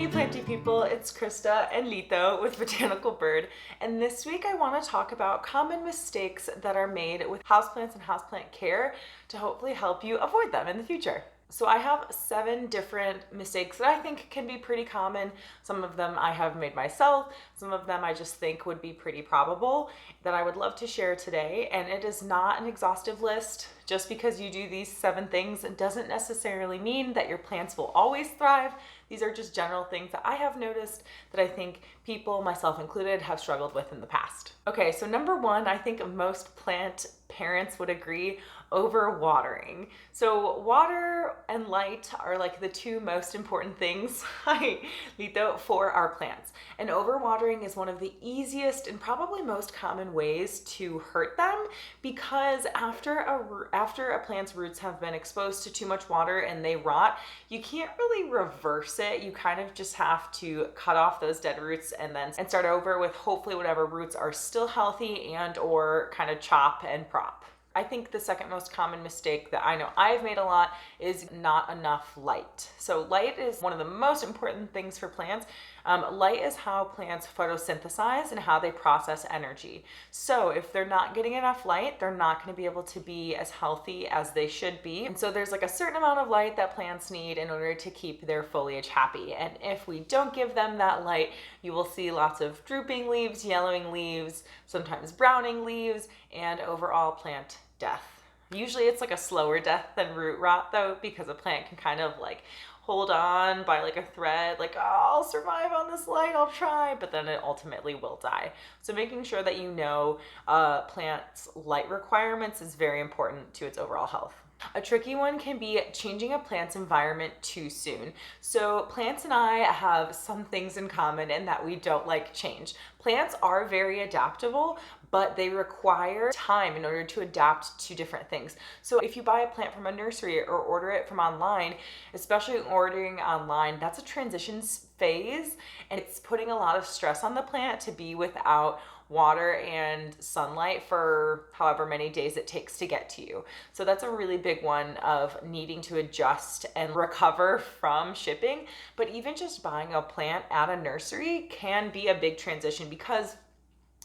Hey planty people, it's Krista and Lito with Botanical Bird, and this week I want to talk about common mistakes that are made with houseplants and houseplant care to hopefully help you avoid them in the future. So I have 7 different mistakes that I think can be pretty common. Some of them I have made myself, some of them I just think would be pretty probable that I would love to share today. And it is not an exhaustive list. Just because you do these 7 things doesn't necessarily mean that your plants will always thrive. These are just general things that I have noticed that I think people, myself included, have struggled with in the past. Okay, so number 1, I think most plant parents would agree, overwatering. So water and light are like the 2 most important things for our plants. And overwatering is one of the easiest and probably most common ways to hurt them, because after a plant's roots have been exposed to too much water and they rot, you can't really reverse it. You kind of just have to cut off those dead roots and start over with hopefully whatever roots are still healthy and or kind of chop and prop. I think the second most common mistake that I know I've made a lot is not enough light. So light is one of the most important things for plants. Light is how plants photosynthesize and how they process energy. So if they're not getting enough light, they're not going to be able to be as healthy as they should be. And so there's like a certain amount of light that plants need in order to keep their foliage happy. And if we don't give them that light, you will see lots of drooping leaves, yellowing leaves, sometimes browning leaves, and overall plant death. Usually it's like a slower death than root rot though, because a plant can kind of like hold on by like a thread, like, oh, I'll survive on this light, I'll try, but then it ultimately will die. So making sure that you know plant's light requirements is very important to its overall health. A tricky one can be changing a plant's environment too soon. So plants and I have some things in common in that we don't like change. Plants are very adaptable, but they require time in order to adapt to different things. So if you buy a plant from a nursery or order it from online, especially ordering online, that's a transition phase, and it's putting a lot of stress on the plant to be without water and sunlight for however many days it takes to get to you. So that's a really big one of needing to adjust and recover from shipping. But even just buying a plant at a nursery can be a big transition, because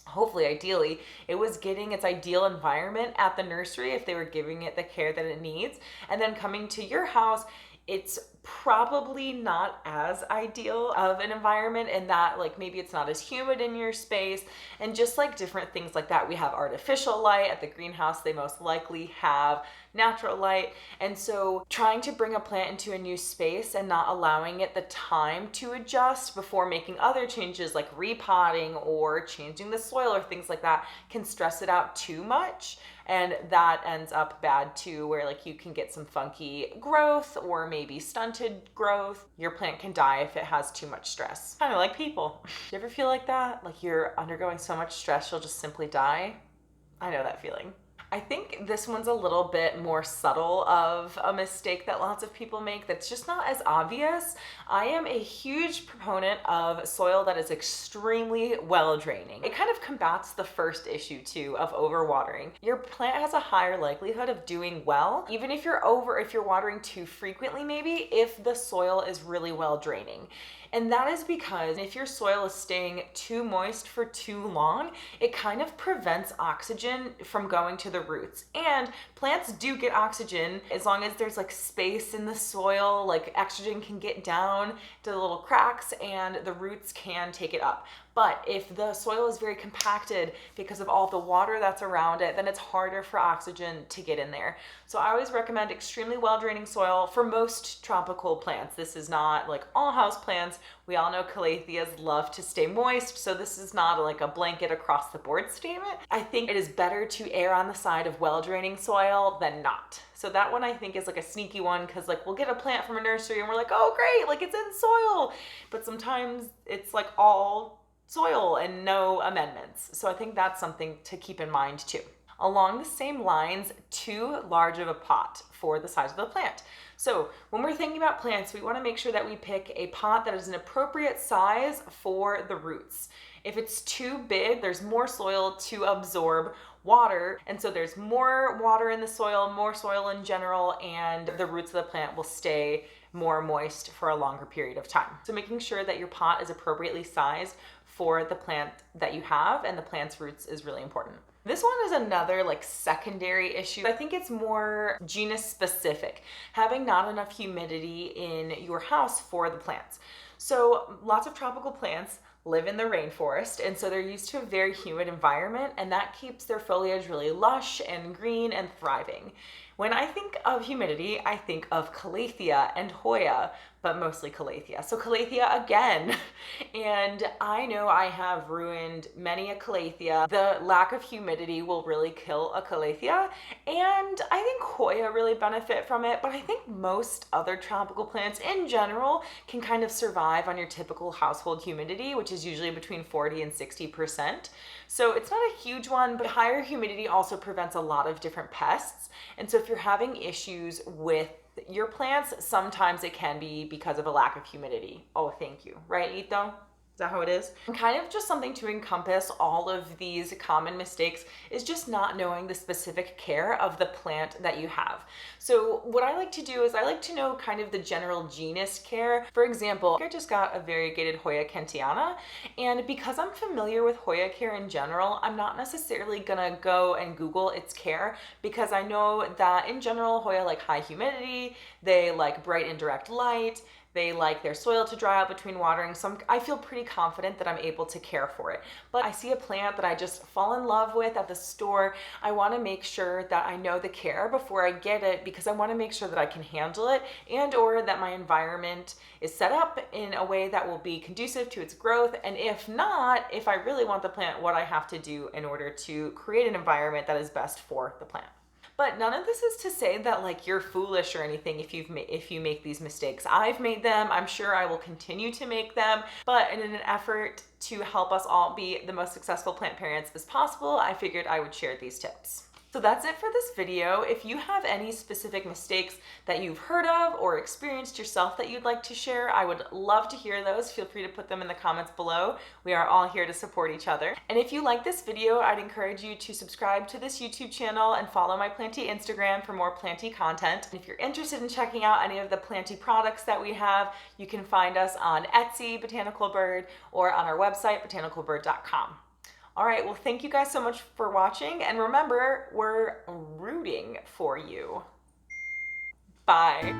hopefully, ideally, it was getting its ideal environment at the nursery if they were giving it the care that it needs. And then coming to your house, it's probably not as ideal of an environment, in that like maybe it's not as humid in your space, and just like different things like that. We have artificial light at the greenhouse. They most likely have natural light. And so trying to bring a plant into a new space and not allowing it the time to adjust before making other changes like repotting or changing the soil or things like that can stress it out too much. And that ends up bad too, where like you can get some funky growth or maybe stunted growth. Your plant can die if it has too much stress. Kind of like people. Do you ever feel like that? Like you're undergoing so much stress, you'll just simply die? I know that feeling. I think this one's a little bit more subtle of a mistake that lots of people make that's just not as obvious. I am a huge proponent of soil that is extremely well draining. It kind of combats the first issue too of overwatering. Your plant has a higher likelihood of doing well, even if you're watering too frequently maybe, if the soil is really well draining. And that is because if your soil is staying too moist for too long, it kind of prevents oxygen from going to the roots. And plants do get oxygen as long as there's like space in the soil, like oxygen can get down to the little cracks and the roots can take it up. But if the soil is very compacted because of all the water that's around it, then it's harder for oxygen to get in there. So I always recommend extremely well-draining soil for most tropical plants. This is not like all house plants. We all know calatheas love to stay moist, so this is not like a blanket across the board statement. I think it is better to err on the side of well-draining soil than not. So that one I think is like a sneaky one, because like we'll get a plant from a nursery and we're like, oh great, like it's in soil. But sometimes it's like all soil and no amendments. So I think that's something to keep in mind too. Along the same lines, too large of a pot for the size of the plant. So when we're thinking about plants, we want to make sure that we pick a pot that is an appropriate size for the roots. If it's too big, there's more soil to absorb, water. And so there's more water in the soil, more soil in general, and the roots of the plant will stay more moist for a longer period of time. So making sure that your pot is appropriately sized for the plant that you have and the plant's roots is really important. This one is another like secondary issue. I think it's more genus specific, having not enough humidity in your house for the plants. So lots of tropical plants live in the rainforest, and so they're used to a very humid environment, and that keeps their foliage really lush and green and thriving. When I think of humidity, I think of Calathea and Hoya, but mostly Calathea. So Calathea again, and I know I have ruined many a Calathea. The lack of humidity will really kill a Calathea, and I think Hoya really benefit from it, but I think most other tropical plants in general can kind of survive on your typical household humidity, which is usually between 40 and 60%. So it's not a huge one, but higher humidity also prevents a lot of different pests. And so if you're having issues with your plants, sometimes it can be because of a lack of humidity. Oh, thank you. Right, Ito? Is that how it is? And kind of just something to encompass all of these common mistakes is just not knowing the specific care of the plant that you have. So what I like to do is I like to know kind of the general genus care. For example, I just got a variegated Hoya kentiana, and because I'm familiar with Hoya care in general, I'm not necessarily gonna go and Google its care, because I know that in general Hoya like high humidity, they like bright indirect light, they like their soil to dry out between watering, so I feel pretty confident that I'm able to care for it. But I see a plant that I just fall in love with at the store, I want to make sure that I know the care before I get it, because I want to make sure that I can handle it and or that my environment is set up in a way that will be conducive to its growth, and if not, if I really want the plant, what I have to do in order to create an environment that is best for the plant. But none of this is to say that like you're foolish or anything if you make these mistakes. I've made them. I'm sure I will continue to make them. But in an effort to help us all be the most successful plant parents as possible, I figured I would share these tips. So that's it for this video. If you have any specific mistakes that you've heard of or experienced yourself that you'd like to share, I would love to hear those. Feel free to put them in the comments below. We are all here to support each other. And if you like this video, I'd encourage you to subscribe to this YouTube channel and follow my Planty Instagram for more Planty content. And if you're interested in checking out any of the Planty products that we have, you can find us on Etsy, Botanical Bird, or on our website, botanicalbird.com. All right, well, thank you guys so much for watching, and remember, we're rooting for you. Bye.